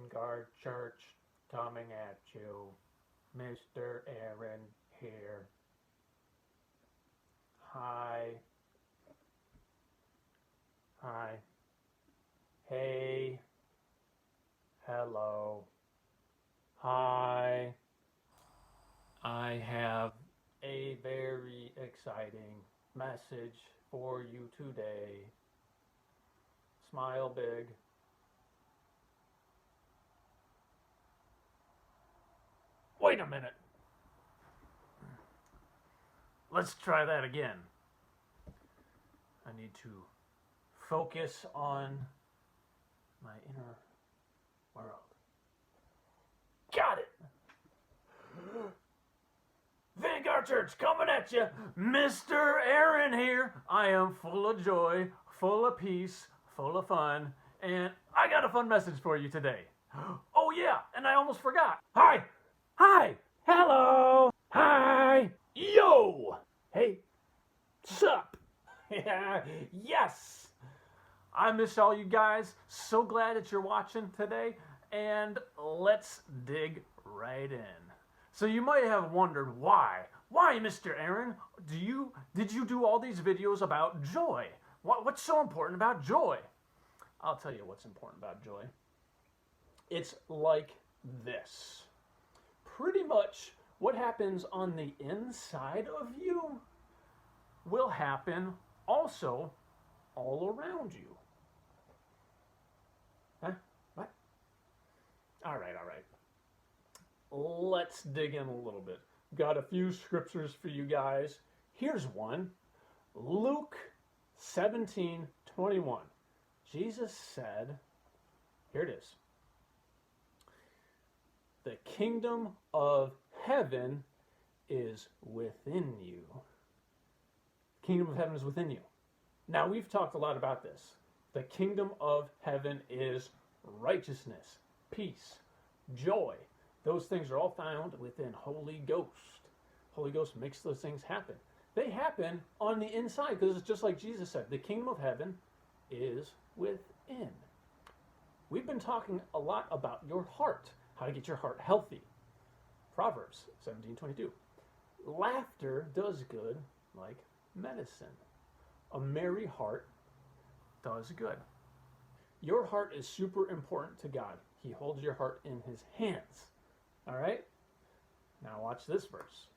Vanguard Church coming at you. Mr. Aaron here. Hi. Hi. Hey. Hello. Hi. I have a very exciting message for you today. Smile big. Wait a minute. Let's try that again. I need to focus on my inner world. Got it! Vanguard Church coming at you. Mr. Aaron here. I am full of joy, full of peace, full of fun, and I got a fun message for you today. Oh yeah, and I almost forgot. Hi! Hi! Hello! Hi! Yo! Hey! Sup? Yes! I miss all you guys. So glad that you're watching today, and let's dig right in. So you might have wondered why. Why, Mr. Aaron? Did you do all these videos about joy? What's so important about joy? I'll tell you what's important about joy. It's like this. Pretty much what happens on the inside of you will happen also all around you. Huh? What? All right. Let's dig in a little bit. Got a few scriptures for you guys. Here's one. Luke 17:21. Jesus said, here it is. The kingdom of heaven is within you. The kingdom of heaven is within you. Now, we've talked a lot about this. The kingdom of heaven is righteousness, peace, joy. Those things are all found within Holy Ghost. Holy Ghost makes those things happen. They happen on the inside because it's just like Jesus said. The kingdom of heaven is within. We've been talking a lot about your heart, how to get your heart healthy. Proverbs 17:22. Laughter does good like medicine. A merry heart does good. Your heart is super important to God. He holds your heart in his hands. All right? Now watch this verse.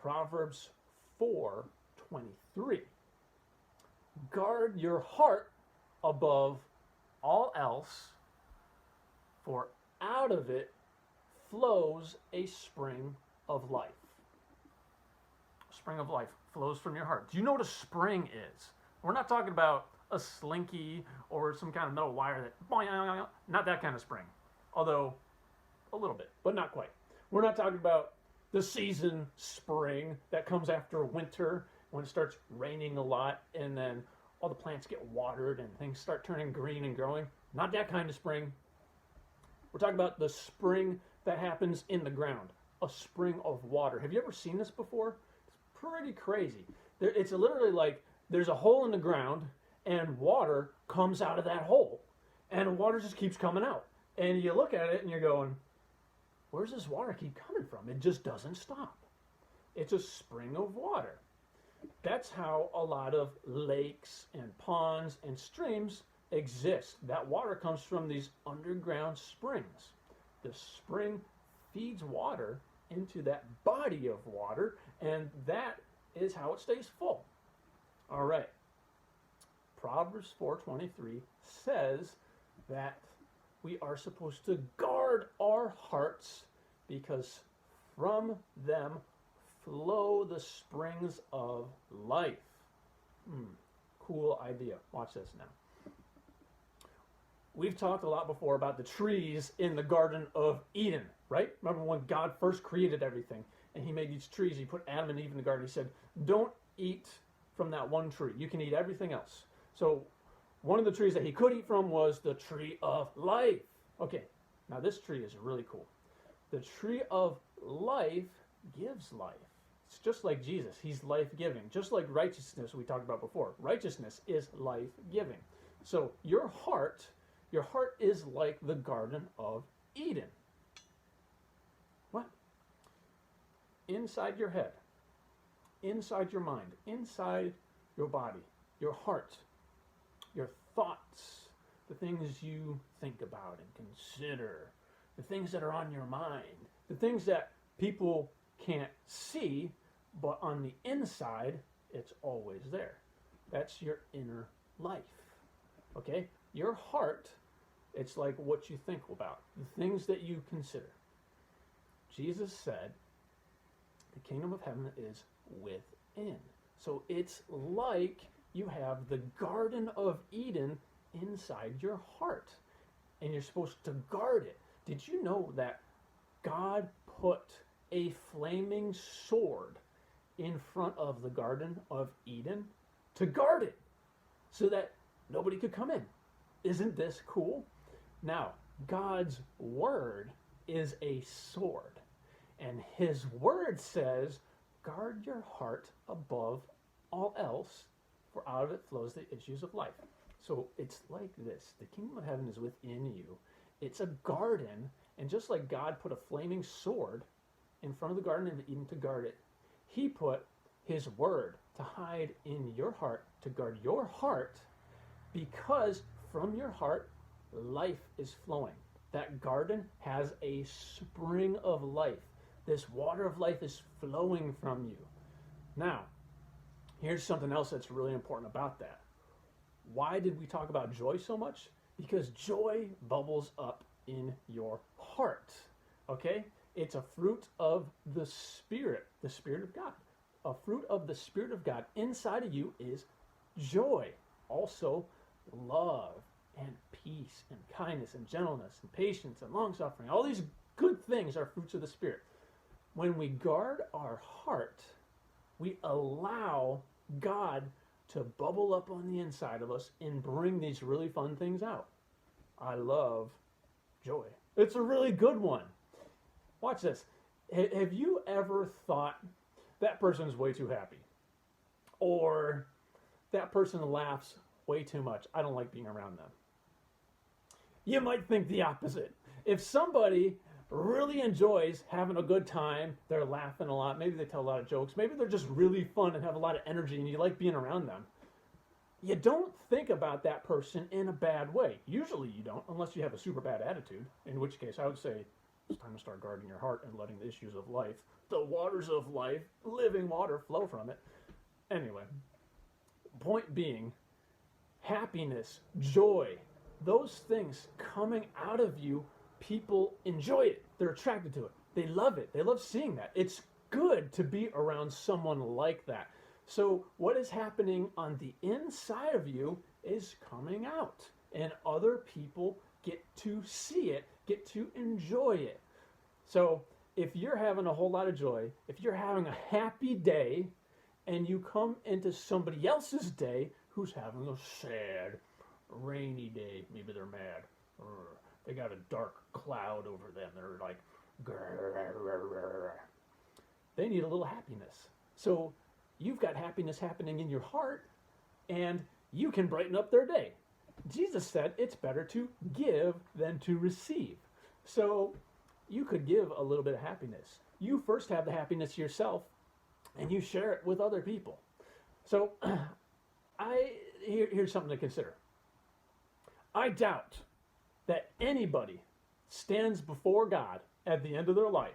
Proverbs 4:23. Guard your heart above all else, for out of it flows a spring of life. A spring of life flows from your heart. Do you know what a spring is? We're not talking about a slinky or some kind of metal wire that, not that kind of spring. Although, a little bit, but not quite. We're not talking about the season spring that comes after winter when it starts raining a lot and then all the plants get watered and things start turning green and growing. Not that kind of spring. We're talking about the spring that happens in the ground. A spring of water. Have you ever seen this before? It's pretty crazy. It's literally like there's a hole in the ground and water comes out of that hole. And water just keeps coming out. And you look at it and you're going, where's this water keep coming from? It just doesn't stop. It's a spring of water. That's how a lot of lakes and ponds and streams exist. That water comes from these underground springs. The spring feeds water into that body of water, and that is how it stays full. All right. Proverbs 4:23 says that we are supposed to guard our hearts because from them flow the springs of life. Cool idea. Watch this now. We've talked a lot before about the trees in the Garden of Eden, right? Remember when God first created everything and he made these trees, he put Adam and Eve in the garden. He said, don't eat from that one tree. You can eat everything else. So one of the trees that he could eat from was the tree of life. Okay, now this tree is really cool. The tree of life gives life. It's just like Jesus. He's life-giving. Just like righteousness we talked about before. Righteousness is life-giving. So your heart Your heart is like the Garden of Eden. What? Inside your head, inside your mind, inside your body, your heart, your thoughts, the things you think about and consider, the things that are on your mind, the things that people can't see, but on the inside, it's always there. That's your inner life. Okay? Your heart, it's like what you think about, the things that you consider. Jesus said, the kingdom of heaven is within. So it's like you have the Garden of Eden inside your heart, and you're supposed to guard it. Did you know that God put a flaming sword in front of the Garden of Eden to guard it so that nobody could come in? Isn't this cool? Now, God's word is a sword, and his word says, guard your heart above all else, for out of it flows the issues of life. So it's like this. The kingdom of heaven is within you. It's a garden, and just like God put a flaming sword in front of the Garden of Eden to guard it, he put his word to hide in your heart, to guard your heart, because from your heart, life is flowing. That garden has a spring of life. This water of life is flowing from you. Now, here's something else that's really important about that. Why did we talk about joy so much? Because joy bubbles up in your heart. Okay? It's a fruit of the Spirit of God. A fruit of the Spirit of God inside of you is joy. Also, love and peace and kindness and gentleness and patience and long-suffering. All these good things are fruits of the Spirit. When we guard our heart, we allow God to bubble up on the inside of us and bring these really fun things out. I love joy. It's a really good one. Watch this. Have you ever thought that person's way too happy? Or that person laughs way too much. I don't like being around them. You might think the opposite. If somebody really enjoys having a good time, they're laughing a lot, maybe they tell a lot of jokes, maybe they're just really fun and have a lot of energy and you like being around them, you don't think about that person in a bad way. Usually you don't, unless you have a super bad attitude, in which case I would say it's time to start guarding your heart and letting the issues of life, the waters of life, living water, flow from it. Anyway, point being, happiness, joy, those things coming out of you, people enjoy it. They're attracted to it. They love it. They love seeing that. It's good to be around someone like that. So what is happening on the inside of you is coming out, and other people get to see it, get to enjoy it. So if you're having a whole lot of joy, if you're having a happy day, and you come into somebody else's day who's having a sad, rainy day, maybe they're mad, they got a dark cloud over them, they're like, they need a little happiness. So you've got happiness happening in your heart, and you can brighten up their day. Jesus said it's better to give than to receive. So you could give a little bit of happiness. You first have the happiness yourself, and you share it with other people. So here's something to consider. I doubt that anybody stands before God at the end of their life,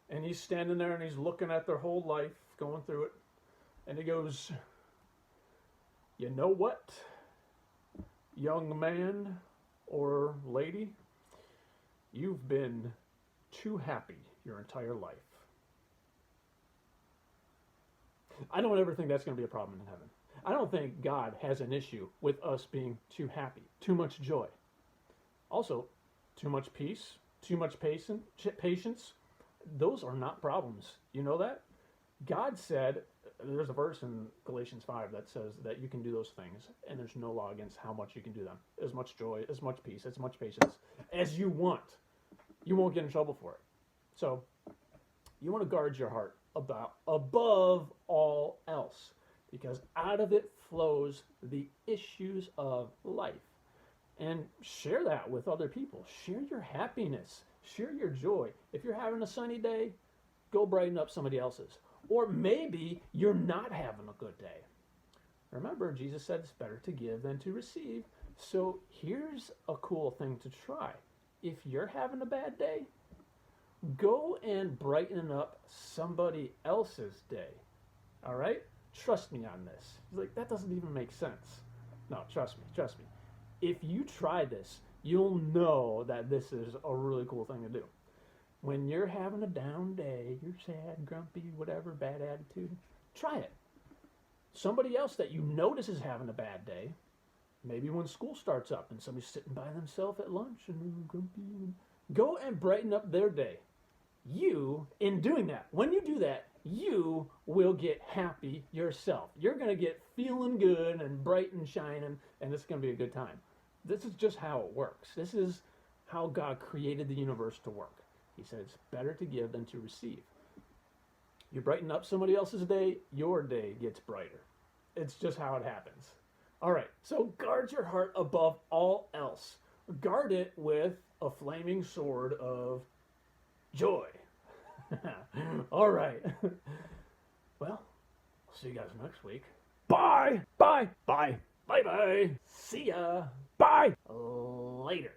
and he's standing there and he's looking at their whole life, going through it, and he goes, you know what, young man or lady, you've been too happy your entire life. I don't ever think that's going to be a problem in heaven. I don't think God has an issue with us being too happy, too much joy. Also, too much peace, too much patience, those are not problems. You know that? God said, there's a verse in Galatians 5 that says that you can do those things, and there's no law against how much you can do them. As much joy, as much peace, as much patience as you want. You won't get in trouble for it. So, you want to guard your heart above all else, because out of it flows the issues of life. and share that with other people. Share your happiness, share your joy. If you're having a sunny day, go brighten up somebody else's. Or maybe you're not having a good day. Remember, Jesus said it's better to give than to receive. So here's a cool thing to try. If you're having a bad day, go and brighten up somebody else's day. All right? Trust me on this. He's like, that doesn't even make sense. No, trust me, trust me. If you try this, you'll know that this is a really cool thing to do. When you're having a down day, you're sad, grumpy, whatever, bad attitude, try it. Somebody else that you notice is having a bad day, maybe when school starts up and somebody's sitting by themselves at lunch and they're grumpy, go and brighten up their day. You, in doing that, when you do that, you will get happy yourself. You're going to get feeling good and bright and shining, and it's going to be a good time. This is just how it works. This is how God created the universe to work. He said it's better to give than to receive. You brighten up somebody else's day, your day gets brighter. It's just how it happens. All right, so guard your heart above all else. Guard it with a flaming sword of joy. All right. Well, I'll see you guys next week. Bye. Bye. Bye. Bye. Bye. See ya. Bye. Later.